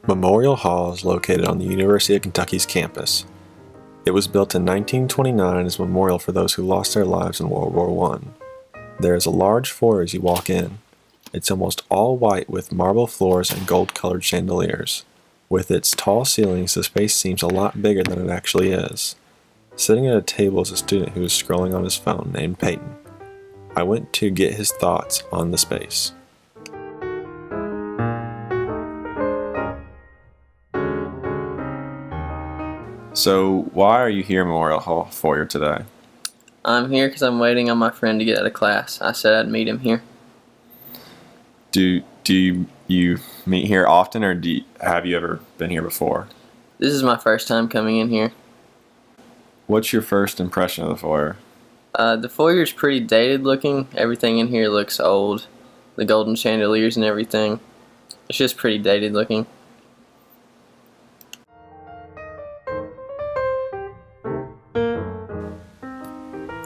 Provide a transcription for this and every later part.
Memorial Hall is located on the University of Kentucky's campus. It was built in 1929 as a memorial for those who lost their lives in World War I. There is a large foyer as you walk in. It's almost all white with marble floors and gold-colored chandeliers. With its tall ceilings, the space seems a lot bigger than it actually is. Sitting at a table is a student who is scrolling on his phone named Peyton. I went to get his thoughts on the space. So, why are you here in Memorial Hall foyer today? I'm here because I'm waiting on my friend to get out of class. I said I'd meet him here. Do you meet here often, or have you ever been here before? This is my first time coming in here. What's your first impression of the foyer? The foyer's pretty dated looking. Everything in here looks old. The golden chandeliers and everything. It's just pretty dated looking.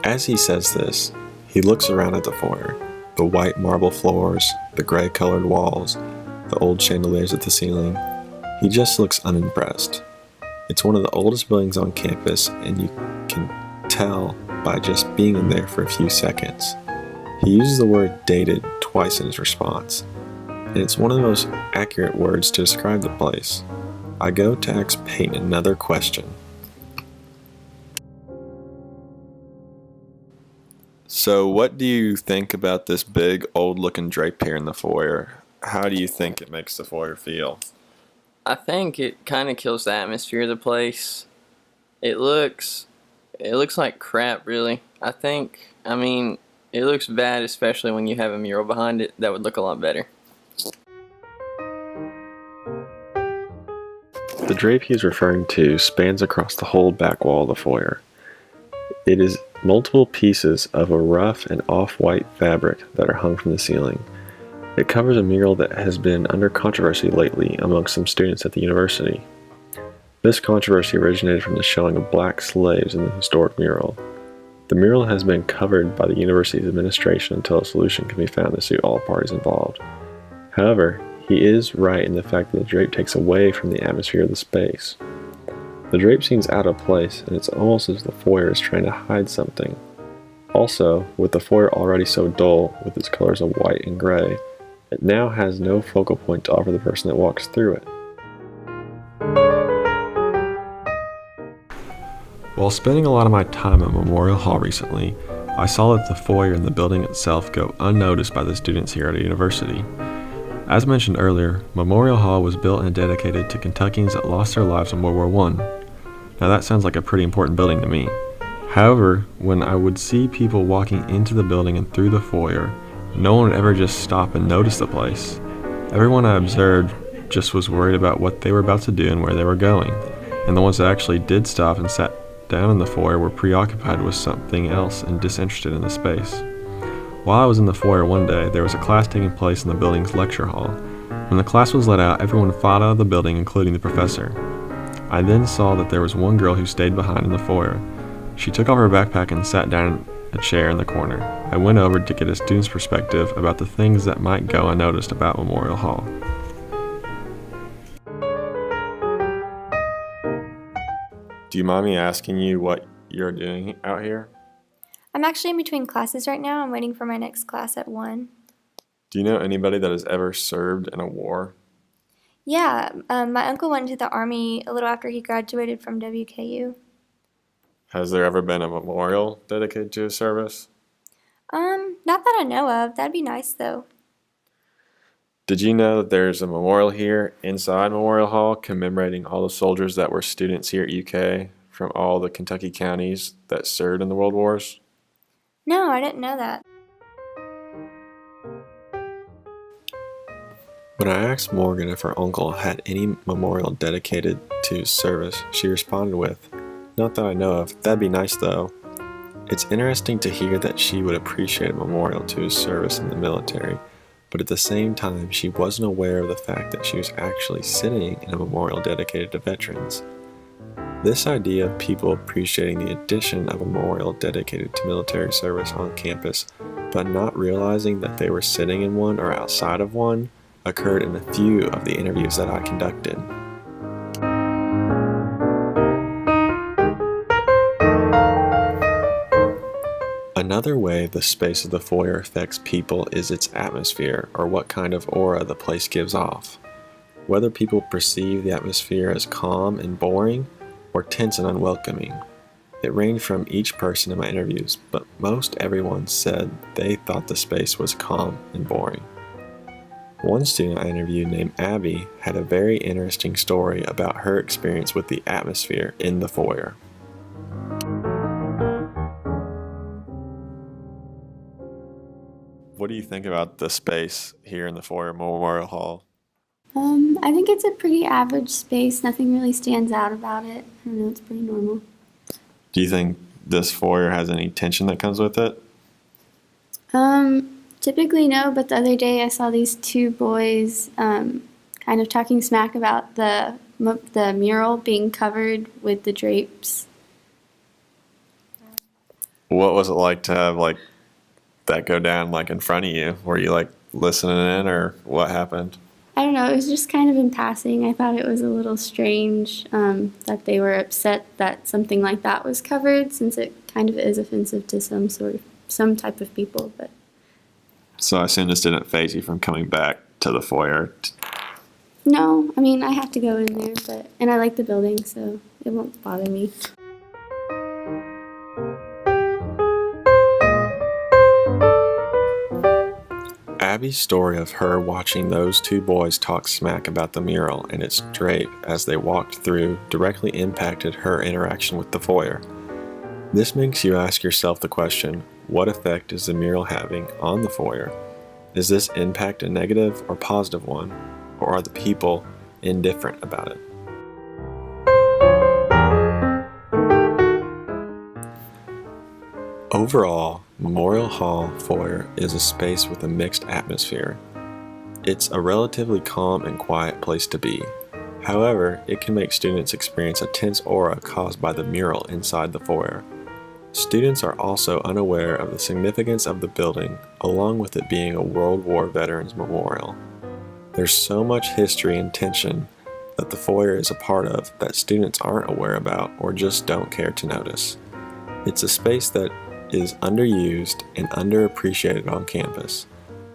As he says this, he looks around at the foyer. The white marble floors, the gray-colored walls, the old chandeliers at the ceiling. He just looks unimpressed. It's one of the oldest buildings on campus, and you can tell by just being in there for a few seconds. He uses the word dated twice in his response, and it's one of the most accurate words to describe the place. I go to ask Peyton another question. So what do you think about this big old-looking drape here in the foyer? How do you think it makes the foyer feel? I think it kind of kills the atmosphere of the place. It looks like crap, really. I mean, it looks bad, especially when you have a mural behind it. That would look a lot better. The drape he's referring to spans across the whole back wall of the foyer. It is multiple pieces of a rough and off-white fabric that are hung from the ceiling. It covers a mural that has been under controversy lately amongst some students at the university. This controversy originated from the showing of black slaves in the historic mural. The mural has been covered by the university's administration until a solution can be found to suit all parties involved. However, he is right in the fact that the drape takes away from the atmosphere of the space. The drape seems out of place, and it's almost as if the foyer is trying to hide something. Also, with the foyer already so dull with its colors of white and gray, it now has no focal point to offer the person that walks through it. While spending a lot of my time at Memorial Hall recently, I saw that the foyer and the building itself go unnoticed by the students here at a university. As mentioned earlier, Memorial Hall was built and dedicated to Kentuckians that lost their lives in World War I. Now that sounds like a pretty important building to me. However, when I would see people walking into the building and through the foyer, no one would ever just stop and notice the place. Everyone I observed just was worried about what they were about to do and where they were going, and the ones that actually did stop and sat down in the foyer were preoccupied with something else and disinterested in the space. While I was in the foyer one day, there was a class taking place in the building's lecture hall. When the class was let out, everyone filed out of the building, including the professor. I then saw that there was one girl who stayed behind in the foyer. She took off her backpack and sat down in a chair in the corner. I went over to get a student's perspective about the things that might go unnoticed about Memorial Hall. Do you mind me asking you what you're doing out here? I'm actually in between classes right now. I'm waiting for my next class at 1. Do you know anybody that has ever served in a war? Yeah, my uncle went into the Army a little after he graduated from WKU. Has there ever been a memorial dedicated to his service? Not that I know of. That'd be nice, though. Did you know that there's a memorial here inside Memorial Hall commemorating all the soldiers that were students here at UK from all the Kentucky counties that served in the World Wars? No, I didn't know that. When I asked Morgan if her uncle had any memorial dedicated to his service, she responded with, "Not that I know of. That'd be nice though." It's interesting to hear that she would appreciate a memorial to his service in the military, but at the same time she wasn't aware of the fact that she was actually sitting in a memorial dedicated to veterans. This idea of people appreciating the addition of a memorial dedicated to military service on campus, but not realizing that they were sitting in one or outside of one, occurred in a few of the interviews that I conducted. Another way the space of the foyer affects people is its atmosphere, or what kind of aura the place gives off. Whether people perceive the atmosphere as calm and boring, or tense and unwelcoming. It ranged from each person in my interviews, but most everyone said they thought the space was calm and boring. One student I interviewed named Abby had a very interesting story about her experience with the atmosphere in the foyer. What do you think about the space here in the foyer Memorial Hall? I think it's a pretty average space. Nothing really stands out about it. I don't know, it's pretty normal. Do you think this foyer has any tension that comes with it? Typically no, but the other day I saw these two boys kind of talking smack about the mural being covered with the drapes. What was it like to have that go down in front of you? Were you listening in, or what happened? I don't know, it was just kind of in passing. I thought it was a little strange that they were upset that something like that was covered, since it kind of is offensive to some type of people. But So I assume this didn't faze you from coming back to the foyer. no, I mean, I have to go in there, and I like the building, so it won't bother me. Abby's story of her watching those two boys talk smack about the mural and its drape as they walked through directly impacted her interaction with the foyer. This makes you ask yourself the question, what effect is the mural having on the foyer? Is this impact a negative or positive one, or are the people indifferent about it? Overall, Memorial Hall foyer is a space with a mixed atmosphere. It's a relatively calm and quiet place to be. However, it can make students experience a tense aura caused by the mural inside the foyer. Students are also unaware of the significance of the building, along with it being a World War Veterans Memorial. There's so much history and tension that the foyer is a part of that students aren't aware about or just don't care to notice. It's a space that is underused and underappreciated on campus,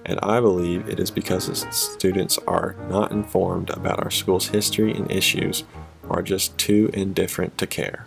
and I believe it is because students are not informed about our school's history and issues, or are just too indifferent to care.